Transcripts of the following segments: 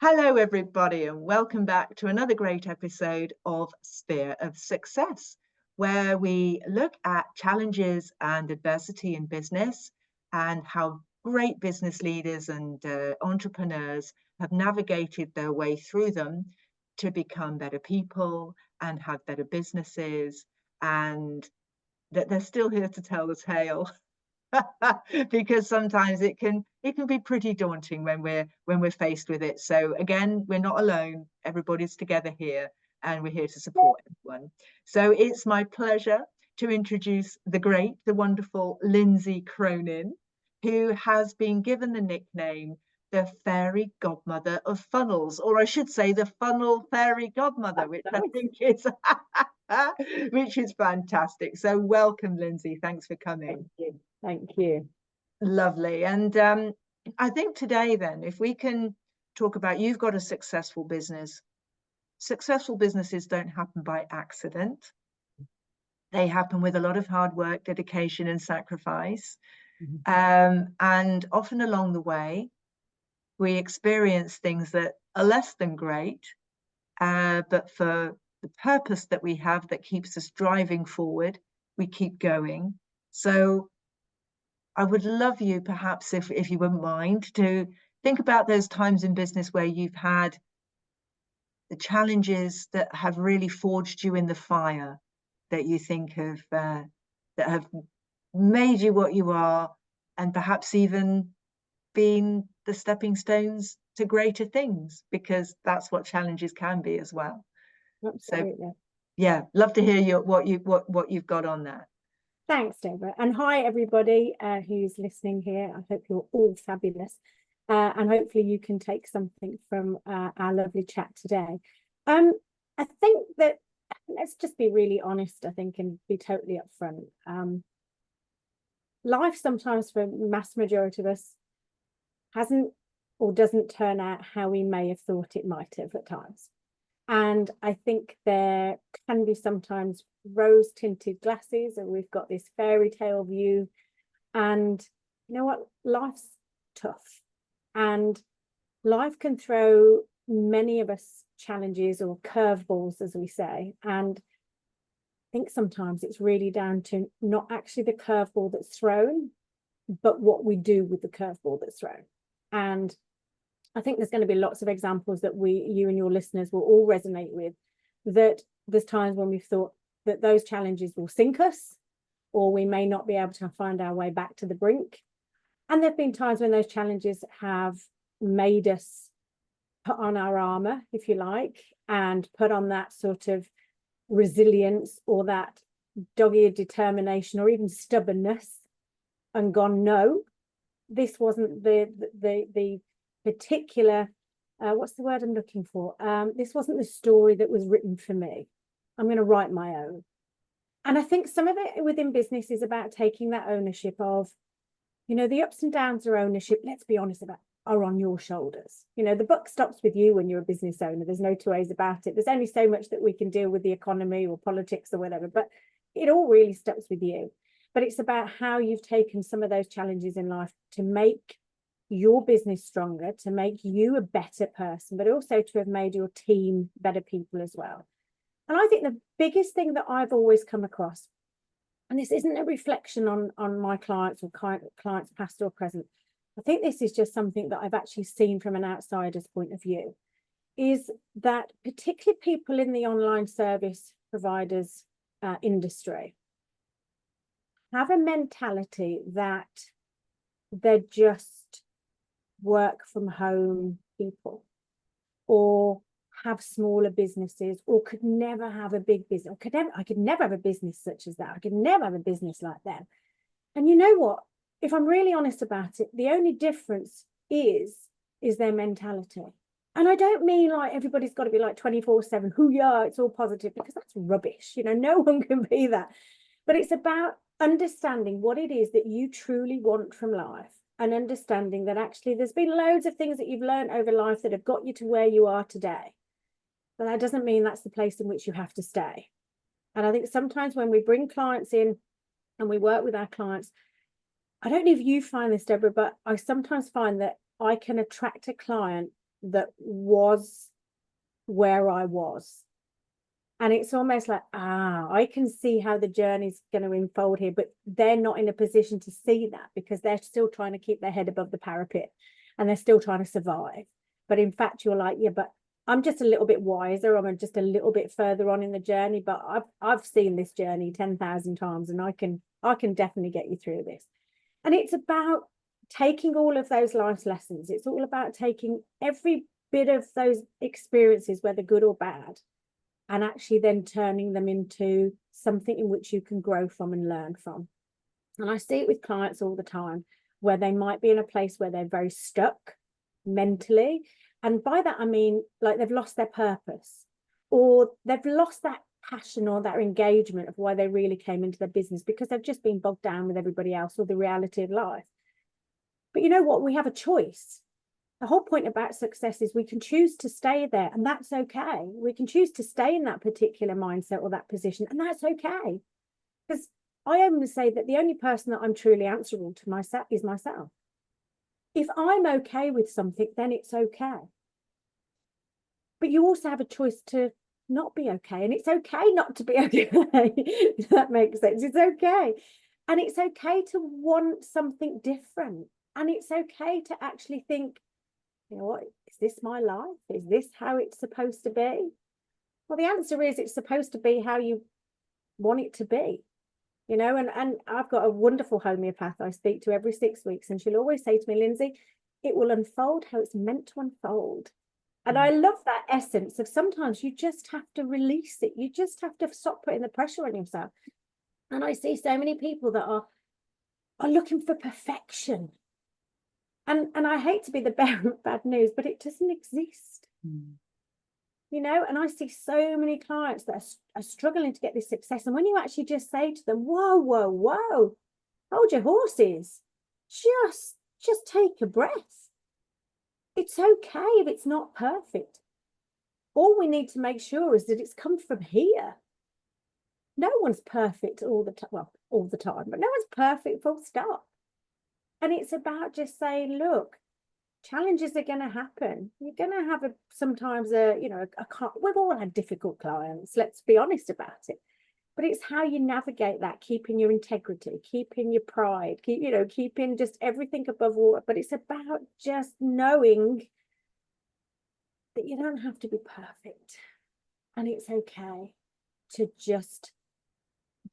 Hello, everybody, and welcome back to another great episode of Sphere of Success, where we look at challenges and adversity in business and how great business leaders and entrepreneurs have navigated their way through them to become better people and have better businesses, and that they're still here to tell the tale. Because sometimes it can be pretty daunting when we're faced with it. So again, we're not alone. Everybody's together here, and we're here to support everyone. So it's my pleasure to introduce the wonderful Lindsey Cronin, who has been given the nickname the Fairy Godmother of Funnels, or I should say the Funnel Fairy Godmother, which I think is which is fantastic. So welcome, Lindsey. Thanks for coming. Thank you. Thank you. Lovely. And I think today then, if we can talk about, you've got a successful business. Successful businesses don't happen by accident. They happen with a lot of hard work, dedication, and sacrifice. And often along the way, we experience things that are less than great, but for the purpose that we have that keeps us driving forward, we keep going. So I would love you, perhaps, if you wouldn't mind, to think about those times in business where you've had the challenges that have really forged you in the fire, that you think that have made you what you are, and perhaps even been the stepping stones to greater things, because that's what challenges can be as well. Absolutely. So, yeah, love to hear what you've got on that. Thanks, Deborah. And hi, everybody who's listening here. I hope you're all fabulous. And hopefully you can take something from our lovely chat today. I think that, let's just be really honest, I think, and be totally upfront. Life sometimes, for the mass majority of us, hasn't or doesn't turn out how we may have thought it might have at times. And I think there can be sometimes rose-tinted glasses, and we've got this fairy tale view. And you know what? Life's tough. And life can throw many of us challenges or curveballs, as we say. And I think sometimes it's really down to not actually the curveball that's thrown, but what we do with the curveball that's thrown. And I think there's going to be lots of examples that you and your listeners will all resonate with, that there's times when we've thought that those challenges will sink us, or we may not be able to find our way back to the brink. And there have been times when those challenges have made us put on our armor, if you like, and put on that sort of resilience or that dogged determination or even stubbornness, and gone, no, this wasn't the particular, what's the word I'm looking for? This wasn't the story that was written for me. I'm going to write my own. And I think some of it within business is about taking that ownership of, you know, the ups and downs of ownership, let's be honest about, are on your shoulders. You know, the buck stops with you when you're a business owner. There's no two ways about it. There's only so much that we can deal with the economy or politics or whatever, but it all really stops with you. But it's about how you've taken some of those challenges in life to make your business stronger, to make you a better person, but also to have made your team better people as well. And I think the biggest thing that I've always come across, and this isn't a reflection on my clients or clients past or present, I think this is just something that I've actually seen from an outsider's point of view, is that particularly people in the online service providers industry have a mentality that they're just work from home people, or have smaller businesses, or could never have a big business, I could never have a business such as that. I could never have a business like that. And you know what? If I'm really honest about it, the only difference is their mentality. And I don't mean like everybody's got to be like 24/7, who yeah, it's all positive, because that's rubbish. You know, no one can be that. But it's about understanding what it is that you truly want from life, and understanding that actually there's been loads of things that you've learned over life that have got you to where you are today. But that doesn't mean that's the place in which you have to stay. And I think sometimes when we bring clients in and we work with our clients, I don't know if you find this, Deborah, but I sometimes find that I can attract a client that was where I was. And it's almost like, I can see how the journey's going to unfold here, but they're not in a position to see that because they're still trying to keep their head above the parapet and they're still trying to survive. But in fact, you're like, yeah, but I'm just a little bit wiser. I'm just a little bit further on in the journey, but I've seen this journey 10,000 times and I can definitely get you through this. And it's about taking all of those life lessons. It's all about taking every bit of those experiences, whether good or bad, and actually then turning them into something in which you can grow from and learn from. And I see it with clients all the time, where they might be in a place where they're very stuck mentally. And by that, I mean, like they've lost their purpose, or they've lost that passion or that engagement of why they really came into their business, because they've just been bogged down with everybody else or the reality of life. But you know what? We have a choice. The whole point about success is we can choose to stay there, and that's okay. We can choose to stay in that particular mindset or that position, and that's okay. Because I only say that the only person that I'm truly answerable to myself is myself. If I'm okay with something, then it's okay. But you also have a choice to not be okay, and it's okay not to be okay. If that makes sense. It's okay. And it's okay to want something different. And it's okay to actually think, you know what, is this my life? Is this how it's supposed to be? Well, the answer is it's supposed to be how you want it to be, you know. And I've got a wonderful homeopath I speak to every 6 weeks, and she'll always say to me, Lindsey, it will unfold how it's meant to unfold. And I love that essence of sometimes you just have to release it. You just have to stop putting the pressure on yourself. And I see so many people that are looking for perfection. And I hate to be the bearer of bad news, but it doesn't exist. You know, and I see so many clients that are struggling to get this success. And when you actually just say to them, whoa, whoa, whoa, hold your horses, just take a breath. It's okay if it's not perfect. All we need to make sure is that it's come from here. No one's perfect all the time, well, all the time, but no one's perfect, full stop. And it's about just saying, look, challenges are going to happen. You're going to have sometimes we've all had difficult clients, let's be honest about it. But it's how you navigate that, keeping your integrity, keeping your pride, keeping just everything above water. But it's about just knowing that you don't have to be perfect. And it's okay to just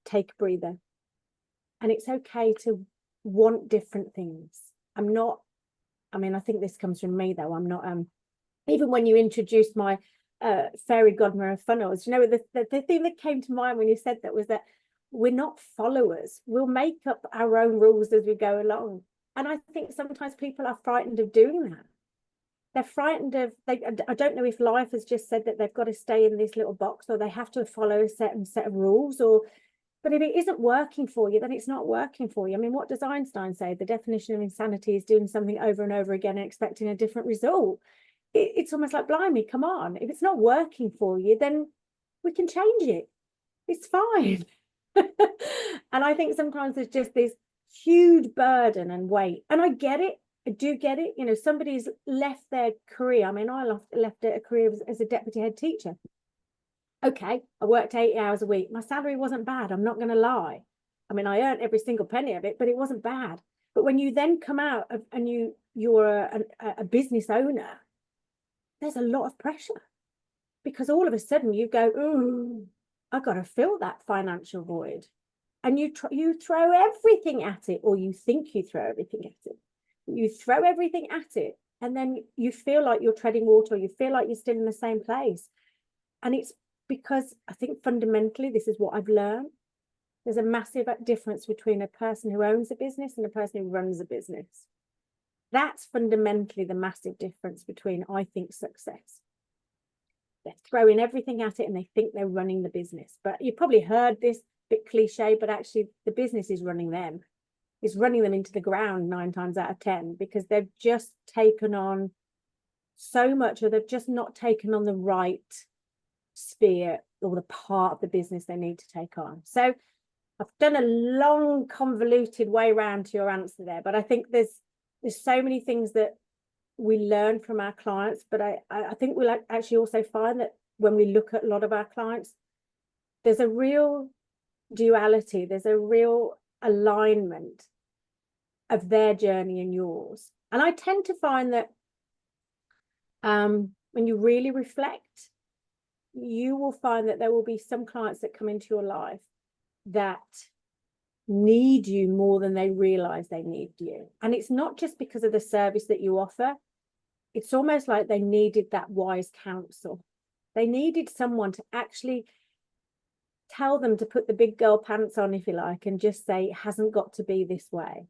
take a breather. And it's okay to want different things. I think this comes from me though. I'm not, even when you introduced my fairy godmother of funnels, you know, the thing that came to mind when you said that was that we're not followers. We'll make up our own rules as we go along. And I think sometimes people are frightened of doing that. They're frightened of, I don't know if life has just said that they've got to stay in this little box, or they have to follow a certain set of rules, but if it isn't working for you, then it's not working for you. I mean, what does Einstein say? The definition of insanity is doing something over and over again and expecting a different result. It's almost like, blimey, come on. If it's not working for you, then we can change it. It's fine. And I think sometimes there's just this huge burden and weight. And I get it. I do get it. You know, somebody's left their career. I mean, I left a career as a deputy head teacher. Okay, I worked 80 hours a week. My salary wasn't bad. I'm not going to lie. I mean, I earned every single penny of it, but it wasn't bad. But when you then come out and you're a business owner, there's a lot of pressure, because all of a sudden you go, ooh, I've got to fill that financial void. And you throw everything at it, or you think you throw everything at it. You throw everything at it, and then you feel like you're treading water, or you feel like you're still in the same place. And it's because I think fundamentally, this is what I've learned. There's a massive difference between a person who owns a business and a person who runs a business. That's fundamentally the massive difference between, I think, success. They're throwing everything at it and they think they're running the business. But you probably heard this, bit cliche, but actually the business is running them. It's running them into the ground 9 times out of 10, because they've just taken on so much, or they've just not taken on the right sphere or the part of the business they need to take on. So I've done a long, convoluted way around to your answer there, but I think there's so many things that we learn from our clients, but I think we'll actually also find that when we look at a lot of our clients, there's a real duality, there's a real alignment of their journey and yours. And I tend to find that when you really reflect, you will find that there will be some clients that come into your life that need you more than they realize they need you. And it's not just because of the service that you offer. It's almost like they needed that wise counsel. They needed someone to actually tell them to put the big girl pants on, if you like, and just say it hasn't got to be this way.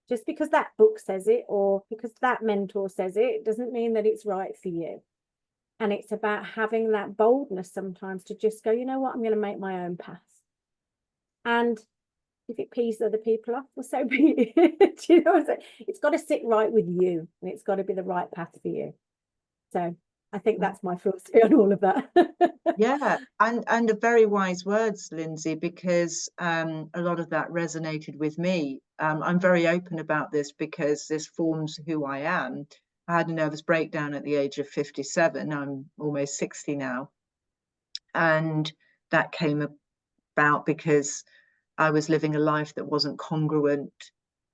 Just because that book says it or because that mentor says it doesn't mean that it's right for you. And it's about having that boldness sometimes to just go, you know what, I'm going to make my own path. And if it pees other people off, well, so be it. You know what I'm saying? It's got to sit right with you, and it's got to be the right path for you. So I think that's my philosophy on all of that. Yeah, and very wise words, Lindsey, because a lot of that resonated with me. I'm very open about this because this forms who I am. I had a nervous breakdown at the age of 57. I'm almost 60 now. And that came about because I was living a life that wasn't congruent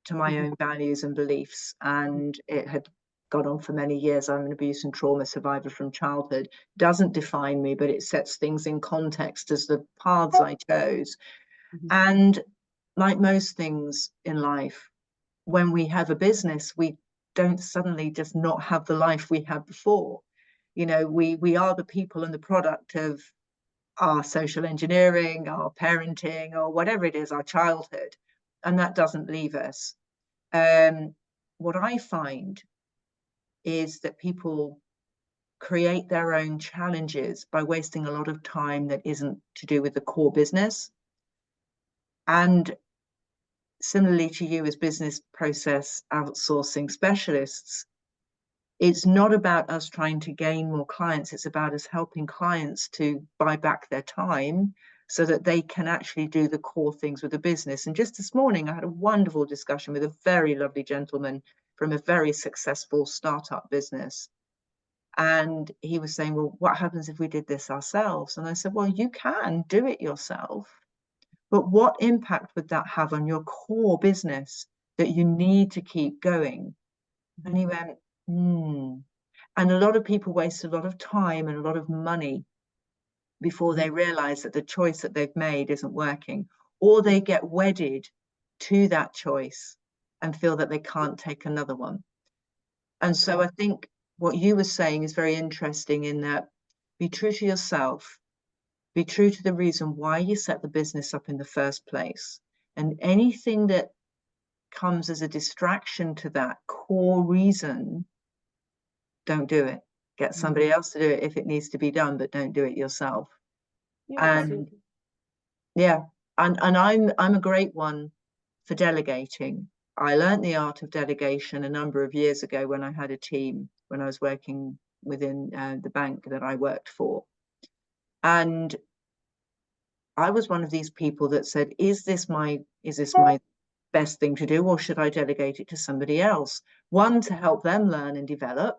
to my own values and beliefs. And it had gone on for many years. I'm an abuse and trauma survivor from childhood. Doesn't define me, but it sets things in context as the paths I chose. And like most things in life, when we have a business, we don't suddenly just not have the life we had before. You know, we are the people and the product of our social engineering, our parenting, or whatever it is, our childhood, and that doesn't leave us. What I find is that people create their own challenges by wasting a lot of time that isn't to do with the core business. And similarly to you as business process outsourcing specialists, it's not about us trying to gain more clients. It's about us helping clients to buy back their time so that they can actually do the core things with the business. And just this morning, I had a wonderful discussion with a very lovely gentleman from a very successful startup business. And he was saying, well, what happens if we did this ourselves? And I said, well, you can do it yourself, but what impact would that have on your core business that you need to keep going? And he went, and a lot of people waste a lot of time and a lot of money before they realize that the choice that they've made isn't working, or they get wedded to that choice and feel that they can't take another one. And so I think what you were saying is very interesting in that be true to yourself, be true to the reason why you set the business up in the first place, and anything that comes as a distraction to that core reason, don't do it. Get somebody else to do it if it needs to be done, but don't do it yourself. Yeah, and yeah, and I'm a great one for delegating. I learned the art of delegation a number of years ago when I had a team, when I was working within the bank that I worked for. And I was one of these people that said, is this my best thing to do, or should I delegate it to somebody else? One, to help them learn and develop,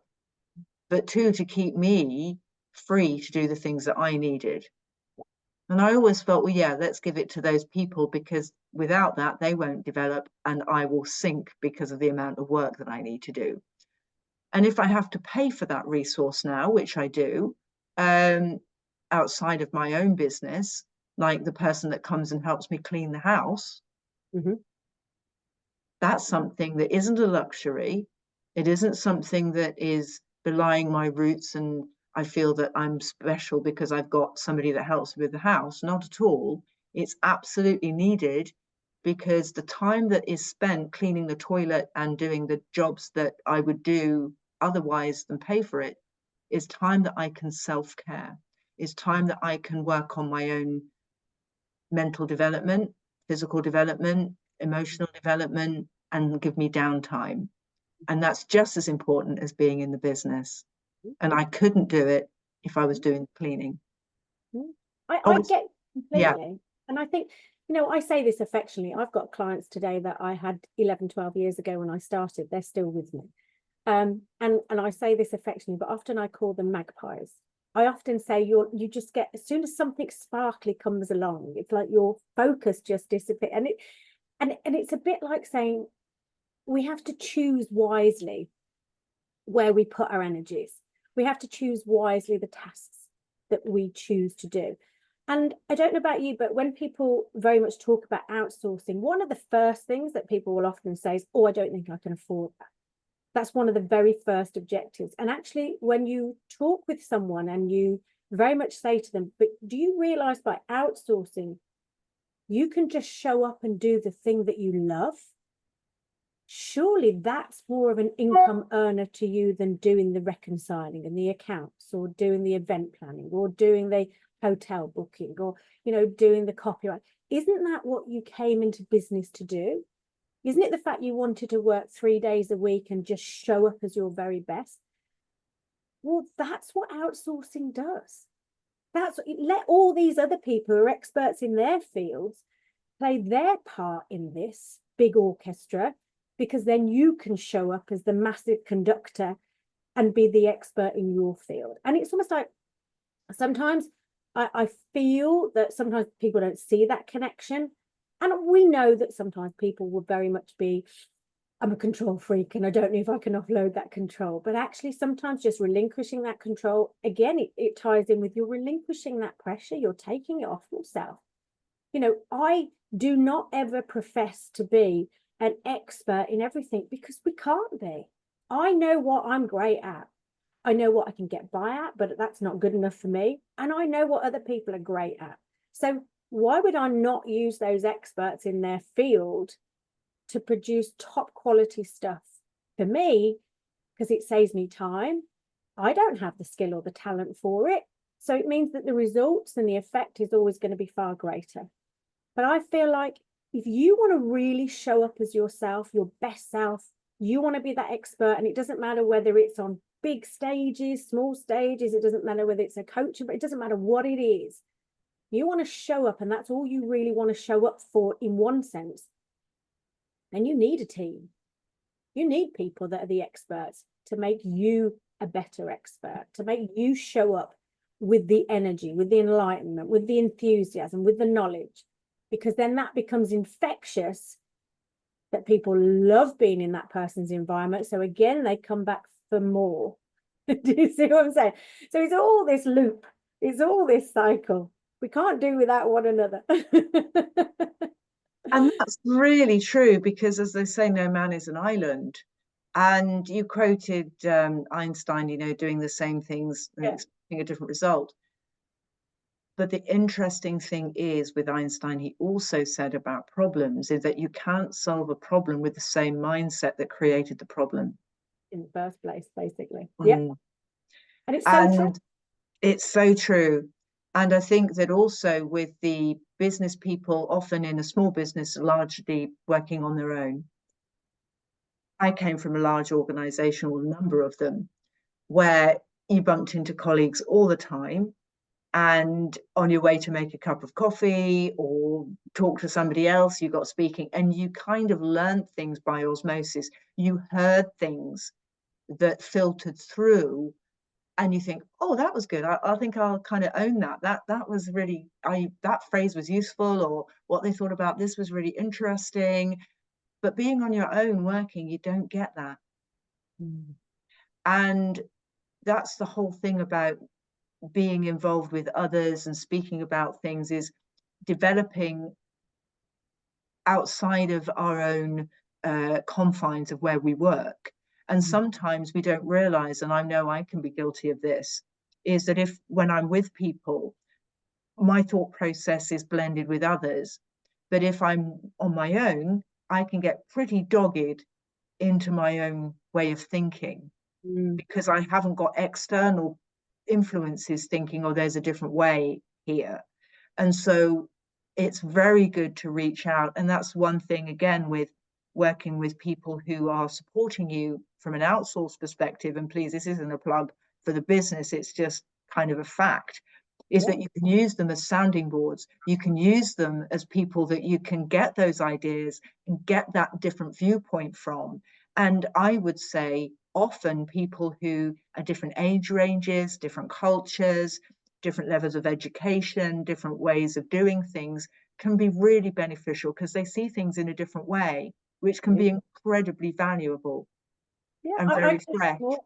but two, to keep me free to do the things that I needed. And I always felt, well, yeah, let's give it to those people, because without that, they won't develop and I will sink because of the amount of work that I need to do. And if I have to pay for that resource now, which I do, outside of my own business, like the person that comes and helps me clean the house, that's something that isn't a luxury. It isn't something that is belying my roots and I feel that I'm special because I've got somebody that helps with the house. Not at all. It's absolutely needed, because the time that is spent cleaning the toilet and doing the jobs that I would do otherwise than pay for it is time that I can self-care, is time that I can work on my own mental development, physical development, emotional development, and give me downtime. And that's just as important as being in the business. And I couldn't do it if I was doing cleaning. I get completely. Yeah. And I think, you know, I say this affectionately. I've got clients today that I had 11, 12 years ago when I started. They're still with me. And I say this affectionately, but often I call them magpies. I often say you just get, as soon as something sparkly comes along, it's like your focus just disappears. And it's a bit like saying we have to choose wisely where we put our energies. We have to choose wisely the tasks that we choose to do. And I don't know about you, but when people very much talk about outsourcing, one of the first things that people will often say is, oh, I don't think I can afford that. That's one of the very first objectives. And actually, when you talk with someone and you very much say to them, but do you realize by outsourcing, you can just show up and do the thing that you love? Surely that's more of an income earner to you than doing the reconciling and the accounts, or doing the event planning, or doing the hotel booking, or, you know, doing the copyright. Isn't that what you came into business to do? Isn't it the fact you wanted to work 3 days a week and just show up as your very best? Well, that's what outsourcing does. That's what, let all these other people who are experts in their fields play their part in this big orchestra, because then you can show up as the massive conductor and be the expert in your field. And it's almost like sometimes I feel that sometimes people don't see that connection. And we know that sometimes people will very much be, I'm a control freak and I don't know if I can offload that control. But actually, sometimes just relinquishing that control, again, it ties in with you relinquishing that pressure. You're taking it off yourself. You know, I do not ever profess to be an expert in everything, because we can't be. I know what I'm great at. I know what I can get by at, but that's not good enough for me. And I know what other people are great at. So why would I not use those experts in their field to produce top quality stuff for me? Because it saves me time. I don't have the skill or the talent for it. So it means that the results and the effect is always going to be far greater. But I feel like if you want to really show up as yourself, your best self, you want to be that expert, and it doesn't matter whether it's on big stages, small stages, it doesn't matter whether it's a coach, but it doesn't matter what it is. You want to show up, and that's all you really want to show up for in one sense. And you need a team. You need people that are the experts to make you a better expert, to make you show up with the energy, with the enlightenment, with the enthusiasm, with the knowledge, because then that becomes infectious, that people love being in that person's environment. So again, they come back for more. Do you see what I'm saying? So it's all this loop. It's all this cycle. We can't do without one another. And that's really true, because as they say, no man is an island. And you quoted Einstein, you know, doing the same things and expecting a different result. But the interesting thing is, with Einstein, he also said about problems is that you can't solve a problem with the same mindset that created the problem in the first place, basically. Yeah. And it's so true. It's so true. And I think that also with the business people, often in a small business, largely working on their own. I came from a large organization, or a number of them, where you bumped into colleagues all the time, and on your way to make a cup of coffee or talk to somebody else, you got speaking, and you kind of learned things by osmosis. You heard things that filtered through, and you think, oh, that was good. I think I'll kind of own that. That was really, that phrase was useful, or what they thought about this was really interesting. But being on your own working, you don't get that. And that's the whole thing about being involved with others and speaking about things, is developing outside of our own confines of where we work. And sometimes we don't realize, and I know I can be guilty of this, is that if when I'm with people, my thought process is blended with others. But if I'm on my own, I can get pretty dogged into my own way of thinking, because I haven't got external influences thinking, oh, there's a different way here. And so it's very good to reach out. And that's one thing, again, with working with people who are supporting you from an outsourced perspective. And please, this isn't a plug for the business, it's just kind of a fact, is that you can use them as sounding boards. You can use them as people that you can get those ideas and get that different viewpoint from. And I would say often people who are different age ranges, different cultures, different levels of education, different ways of doing things can be really beneficial because they see things in a different way, which can be incredibly valuable Yeah, and I very couldn't agree fresh. more.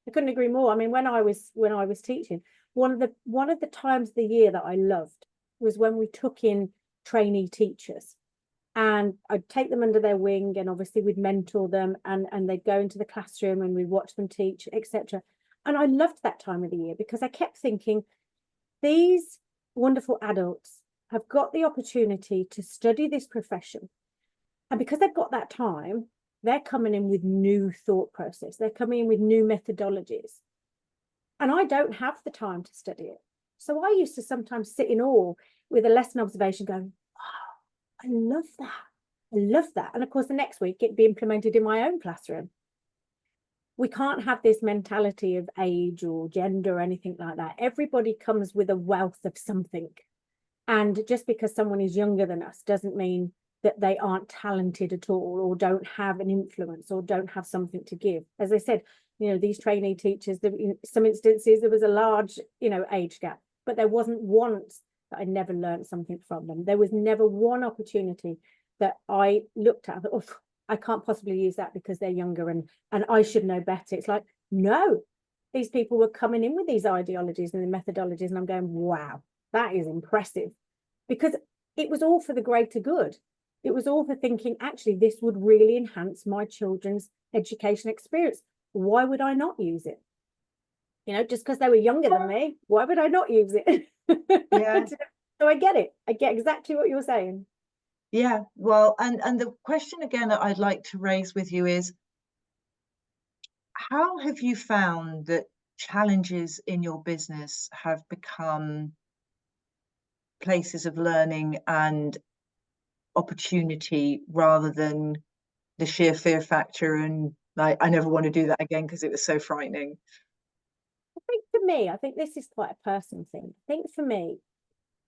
I couldn't agree more. I mean, when I was teaching, one of the times of the year that I loved was when we took in trainee teachers, and I'd take them under their wing, and obviously we'd mentor them, and they'd go into the classroom and we'd watch them teach, etc. And I loved that time of the year because I kept thinking, these wonderful adults have got the opportunity to study this profession, and because they've got that time, they're coming in with new thought process. They're coming in with new methodologies. And I don't have the time to study it. So I used to sometimes sit in awe with a lesson observation going, wow, I love that. I love that. And of course, the next week it'd be implemented in my own classroom. We can't have this mentality of age or gender or anything like that. Everybody comes with a wealth of something. And just because someone is younger than us doesn't mean that they aren't talented at all, or don't have an influence, or don't have something to give. As I said, you know, these trainee teachers, in some instances there was a large, you know, age gap, but there wasn't once that I never learned something from them. There was never one opportunity that I looked at, oh, I can't possibly use that because they're younger and I should know better. It's like, no, these people were coming in with these ideologies and the methodologies, and I'm going, wow, that is impressive, because it was all for the greater good. It was all for thinking, actually, this would really enhance my children's education experience. Why would I not use it? You know, just because they were younger than me, why would I not use it? Yeah. So I get it. I get exactly what you're saying. Yeah, well, and the question again that I'd like to raise with you is, how have you found that challenges in your business have become places of learning and opportunity rather than the sheer fear factor and like, I never want to do that again because it was so frightening? I think for me, I think this is quite a personal thing. I think for me,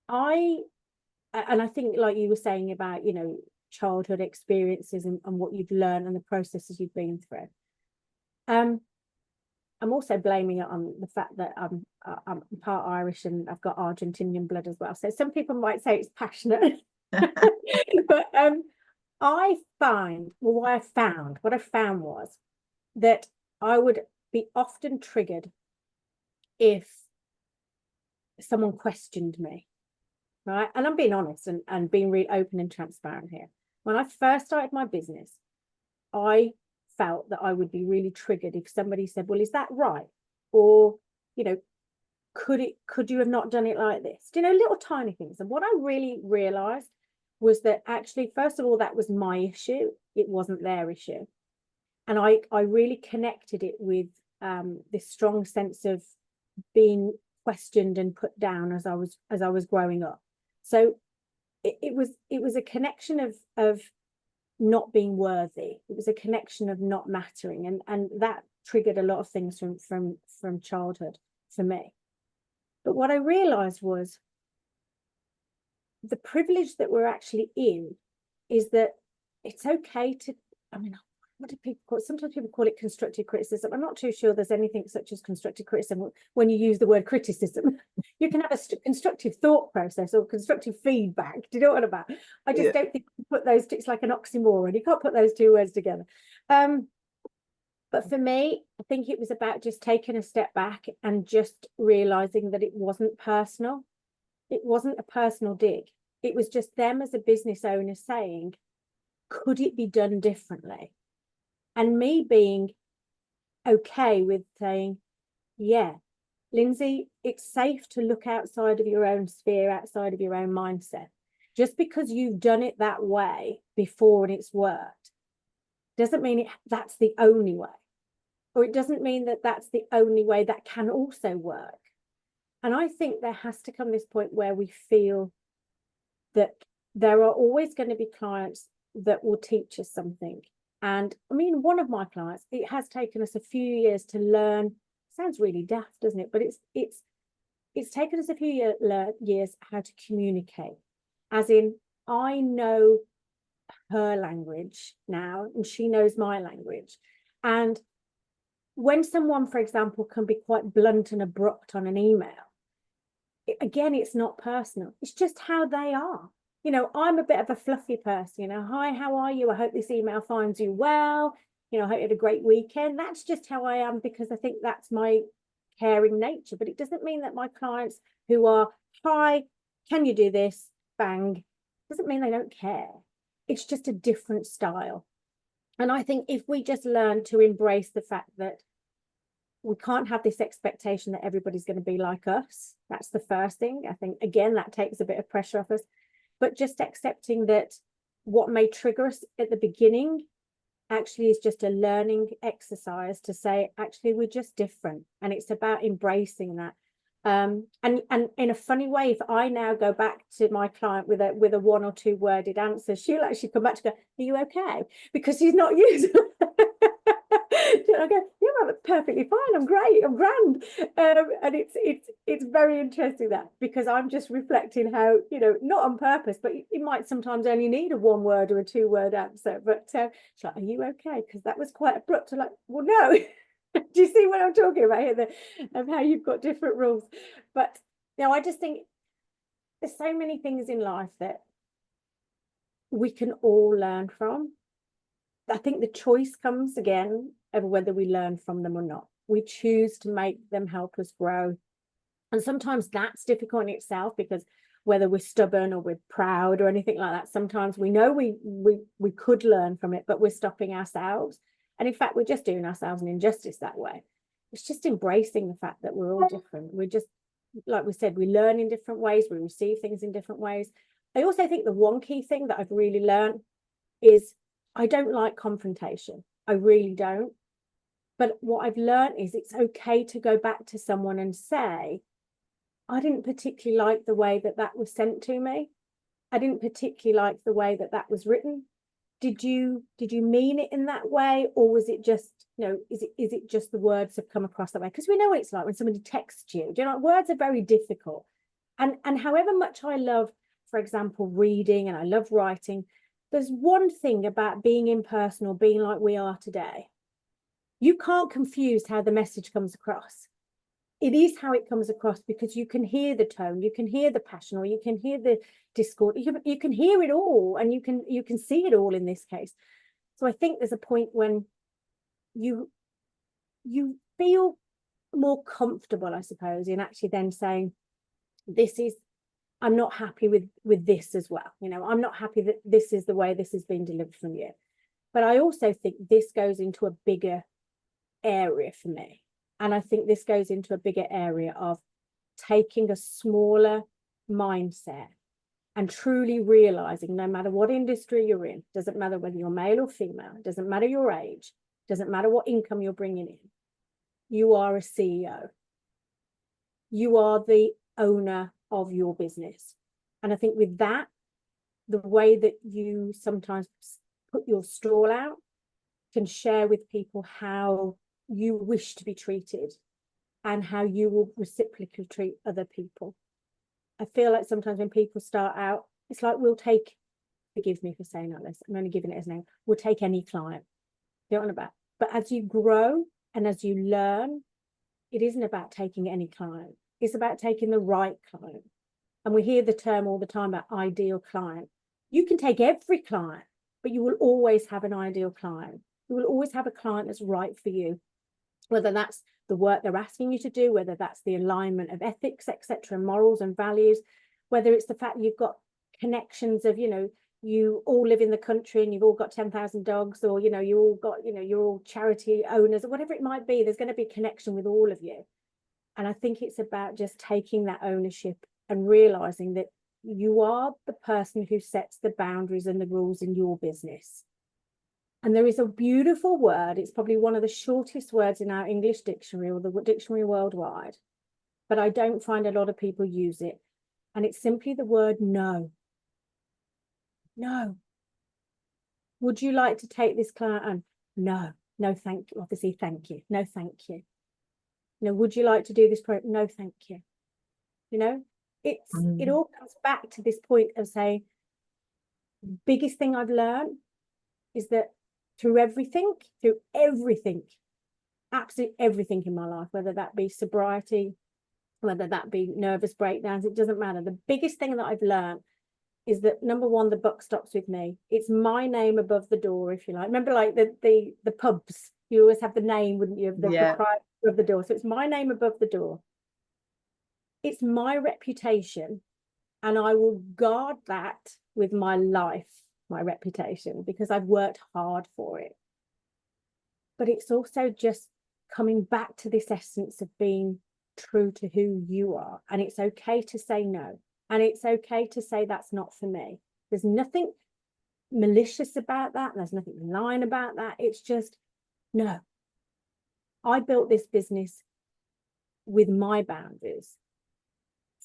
and I think like you were saying about, you know, childhood experiences and what you've learned and the processes you've been through. I'm also blaming it on the fact that I'm part Irish and I've got Argentinian blood as well. So some people might say it's passionate, but I find, well, what I found was that I would be often triggered if someone questioned me, right? And I'm being honest and being really open and transparent here. When I first started my business, I felt that I would be really triggered if somebody said, well, is that right? Or, you know, could you have not done it like this? You know, little tiny things. And what I really realized was that actually, first of all, that was my issue. It wasn't their issue. And I really connected it with this strong sense of being questioned and put down as I was growing up. So it was a connection of not being worthy. It was a connection of not mattering, and that triggered a lot of things from childhood for me. But what I realized was the privilege that we're actually in is that it's okay to, I mean, what do people call it? Sometimes people call it constructive criticism. I'm not too sure there's anything such as constructive criticism when you use the word criticism. You can have a constructive thought process or constructive feedback. Do you know what I'm about? I just don't think you put those two, it's like an oxymoron. You can't put those two words together. But for me, I think it was about just taking a step back and just realizing that it wasn't personal. It wasn't a personal dig. It was just them as a business owner saying, could it be done differently? And me being okay with saying, yeah, Lindsey, it's safe to look outside of your own sphere, outside of your own mindset. Just because you've done it that way before and it's worked, doesn't mean that's the only way. Or it doesn't mean that that's the only way that can also work. And I think there has to come this point where we feel that there are always going to be clients that will teach us something. And I mean, one of my clients, it has taken us a few years to learn. Sounds really daft, doesn't it? But it's taken us a few years how to communicate. As in, I know her language now, and she knows my language. And when someone, for example, can be quite blunt and abrupt on an email, again, it's not personal. It's just how they are. You know, I'm a bit of a fluffy person, you know, hi, how are you? I hope this email finds you well. You know, I hope you had a great weekend. That's just how I am, because I think that's my caring nature. But it doesn't mean that my clients who are, hi, can you do this? Bang. Doesn't mean they don't care. It's just a different style. And I think if we just learn to embrace the fact that we can't have this expectation that everybody's going to be like us. That's the first thing. I think, again, that takes a bit of pressure off us. But just accepting that what may trigger us at the beginning actually is just a learning exercise to say, actually, we're just different. And it's about embracing that. And in a funny way, if I now go back to my client with a 1 or 2 worded answer, she'll actually come back to go, are you okay? Because she's not used I go, yeah, I'm perfectly fine. I'm great. I'm grand. And it's very interesting, that, because I'm just reflecting how, you know, not on purpose, but you might sometimes only need a 1 word or a 2 word answer. But she's like, are you okay? Because that was quite abrupt. I'm like, well, no. Do you see what I'm talking about here? Of how you've got different rules. But you know, I just think there's so many things in life that we can all learn from. I think the choice comes again of whether we learn from them or not. We choose to make them help us grow. And sometimes that's difficult in itself, because whether we're stubborn or we're proud or anything like that, sometimes we know we could learn from it, but we're stopping ourselves. And in fact, we're just doing ourselves an injustice that way. It's just embracing the fact that we're all different. We're just, like we said, we learn in different ways. We receive things in different ways. I also think the one key thing that I've really learned is I don't like confrontation. I really don't. But what I've learned is it's okay to go back to someone and say, I didn't particularly like the way that was sent to me. I didn't particularly like the way that was written. Did you mean it in that way, or was it just, you know, is it just the words have come across that way? Because we know what it's like when somebody texts you. Do you know, words are very difficult. And however much I love, for example, reading, and I love writing, there's one thing about being in person or being like we are today. You can't confuse how the message comes across. It is how it comes across, because you can hear the tone, you can hear the passion, or you can hear the discord, you can hear it all, and you can see it all in this case. So I think there's a point when you feel more comfortable, I suppose, in actually then saying, I'm not happy with this as well. You know, I'm not happy that this is the way this has been delivered from you. But I also think this goes into a bigger area for me. And I think this goes into a bigger area of taking a smaller mindset and truly realizing, no matter what industry you're in, doesn't matter whether you're male or female, doesn't matter your age, doesn't matter what income you're bringing in, you are a CEO. You are the owner of your business. And I think with that, the way that you sometimes put your stall out can share with people how you wish to be treated and how you will reciprocally treat other people. I feel like sometimes when people start out, it's like, forgive me for saying that, I'm only giving it as a name, we'll take any client. You know what I'm about. But as you grow and as you learn, it isn't about taking any client. It's about taking the right client. And we hear the term all the time about ideal client. You can take every client, but you will always have an ideal client. You will always have a client that's right for you, whether that's the work they're asking you to do, whether that's the alignment of ethics, etc., morals and values, whether it's the fact you've got connections of, you know, you all live in the country and you've all got 10,000 dogs, or, you know, you all got, you know, you're all charity owners, or whatever it might be. There's going to be connection with all of you. And I think it's about just taking that ownership and realizing that you are the person who sets the boundaries and the rules in your business. And there is a beautiful word. It's probably one of the shortest words in our English dictionary, or the dictionary worldwide, but I don't find a lot of people use it. And it's simply the word no. No. Would you like to take this client on? No. No, thank you. Obviously, thank you. No, thank you. You know, would you like to do this project? No, thank you. You know, it all comes back to this point of saying, the biggest thing I've learned is that through everything, absolutely everything in my life, whether that be sobriety, whether that be nervous breakdowns, it doesn't matter. The biggest thing that I've learned is that, number one, the buck stops with me. It's my name above the door, if you like. Remember, like the pubs, you always have the name, wouldn't you, of the proprietor of the door. So it's my name above the door. It's my reputation, and I will guard that with my life, my reputation, because I've worked hard for it. But it's also just coming back to this essence of being true to who you are. And it's okay to say no. And it's okay to say that's not for me. There's nothing malicious about that. There's nothing lying about that. It's just, no. I built this business with my boundaries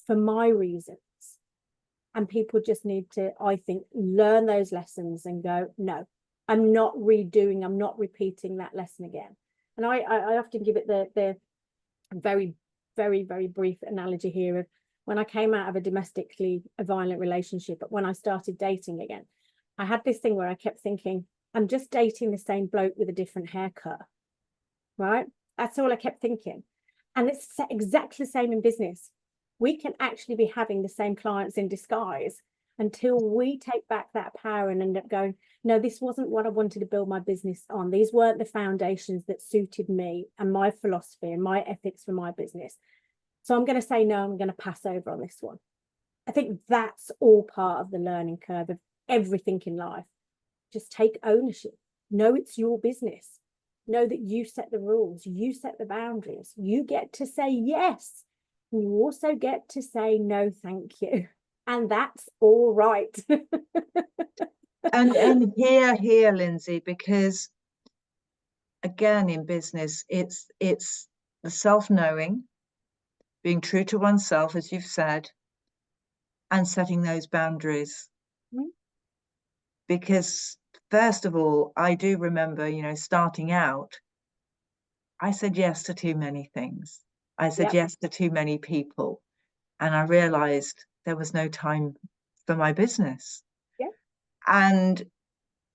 for my reasons. And people just need to, I think, learn those lessons and go, no, I'm not repeating that lesson again. And I often give it the very, very, very brief analogy here of when I came out of a domestically violent relationship, but when I started dating again, I had this thing where I kept thinking, I'm just dating the same bloke with a different haircut, right? That's all I kept thinking. And it's exactly the same in business. We can actually be having the same clients in disguise until we take back that power and end up going, no, this wasn't what I wanted to build my business on. These weren't the foundations that suited me and my philosophy and my ethics for my business. So I'm going to say, no, I'm going to pass over on this one. I think that's all part of the learning curve of everything in life. Just take ownership. Know it's your business. Know that you set the rules. You set the boundaries. You get to say yes. And you also get to say no, thank you. And that's all right. and here, Lindsey, because again, in business, it's the self-knowing, being true to oneself, as you've said, and setting those boundaries. Mm-hmm. Because first of all, I do remember, starting out, I said yes to too many things. I said yes to too many people. And I realized there was no time for my business. Yeah. And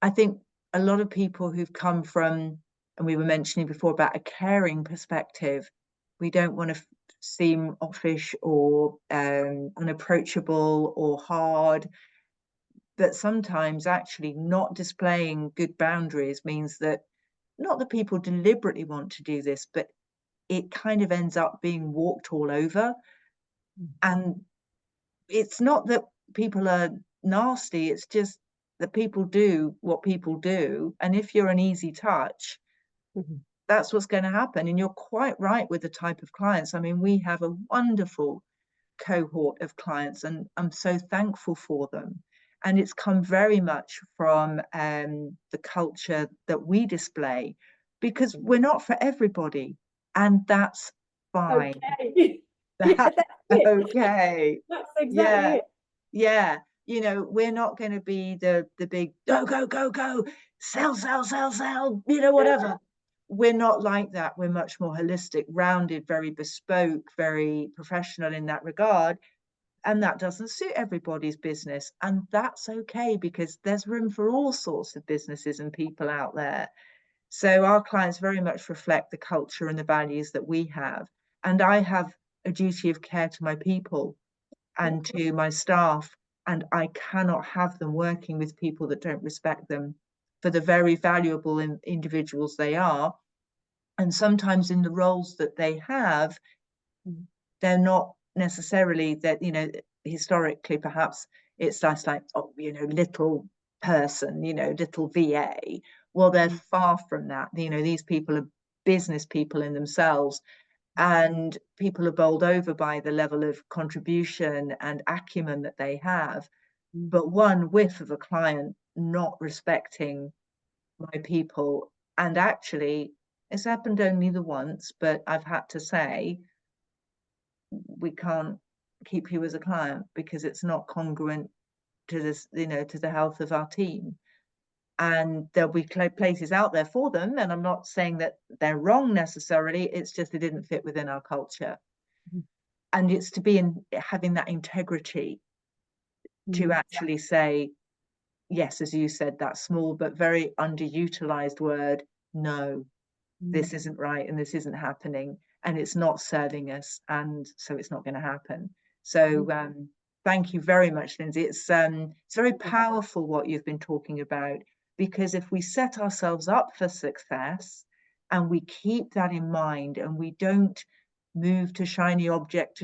I think a lot of people who've come from, and we were mentioning before about a caring perspective, we don't want to seem offish or unapproachable or hard. But sometimes actually not displaying good boundaries means that not that people deliberately want to do this, but it kind of ends up being walked all over. And it's not that people are nasty, it's just that people do what people do. And if you're an easy touch, that's what's going to happen. And you're quite right with the type of clients. I mean, we have a wonderful cohort of clients, and I'm so thankful for them. And it's come very much from the culture that we display, because we're not for everybody, and that's fine. Okay. That's okay. That's exactly it. Yeah. We're not going to be the big go, sell, whatever. We're not like that. We're much more holistic, rounded, very bespoke, very professional in that regard. And that doesn't suit everybody's business. And that's okay, because there's room for all sorts of businesses and people out there. So our clients very much reflect the culture and the values that we have. And I have a duty of care to my people and to my staff. And I cannot have them working with people that don't respect them for the very valuable individuals they are. And sometimes in the roles that they have, they're not necessarily that, historically, perhaps it's just like, little person, little VA. Well, they're far from that. These people are business people in themselves, and people are bowled over by the level of contribution and acumen that they have. But one whiff of a client not respecting my people, and actually it's happened only the once, but I've had to say, we can't keep you as a client because it's not congruent to this, to the health of our team. And there'll be places out there for them, and I'm not saying that they're wrong necessarily, it's just they didn't fit within our culture. And it's to be having that integrity to actually say yes, as you said, that small but very underutilized word, no. this isn't right and this isn't happening and it's not serving us, and so it's not going to happen. So thank you very much, Lindsey. It's very powerful what you've been talking about, because if we set ourselves up for success and we keep that in mind and we don't move to shiny object,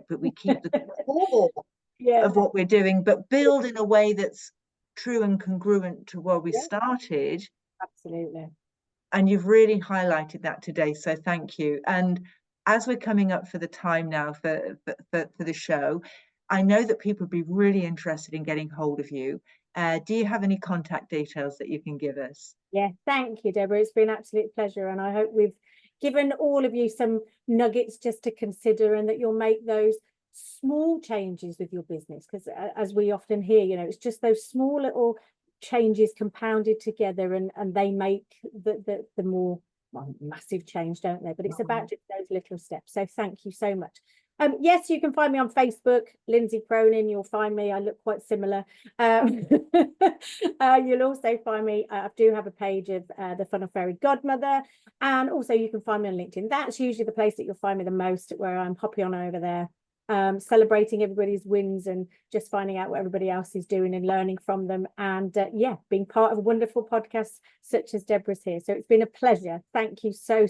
but we keep the core of what we're doing, but build in a way that's true and congruent to where we started. Absolutely. And you've really highlighted that today, so thank you. And as we're coming up for the time now for the show, I know that people would be really interested in getting hold of you. Do you have any contact details that you can give us? Yeah, thank you, Deborah. It's been an absolute pleasure, and I hope we've given all of you some nuggets just to consider, and that you'll make those small changes with your business, because as we often hear, you know, it's just those small little changes compounded together, and they make the more massive change, don't they? But it's about just those little steps. So thank you so much. Yes, you can find me on Facebook, Lindsey Cronin. You'll find me. I look quite similar. You'll also find me. I do have a page of the Funnel Fairy Godmother, and also you can find me on LinkedIn. That's usually the place that you'll find me the most, where I'm hopping on over there, celebrating everybody's wins and just finding out what everybody else is doing and learning from them. And yeah, being part of a wonderful podcast such as Deborah's here. So it's been a pleasure. Thank you so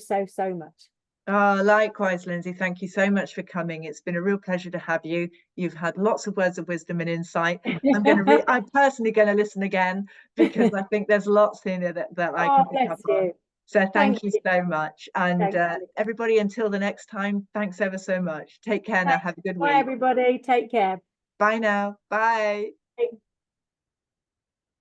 much. Oh, likewise, Lindsey. Thank you so much for coming. It's been a real pleasure to have you. You've had lots of words of wisdom and insight. I'm personally going to listen again, because I think there's lots in it that I can pick up on. So thank you so much. And everybody, until the next time, thanks ever so much. Take care now. Have a good week. Bye, everybody. Take care. Bye now. Bye.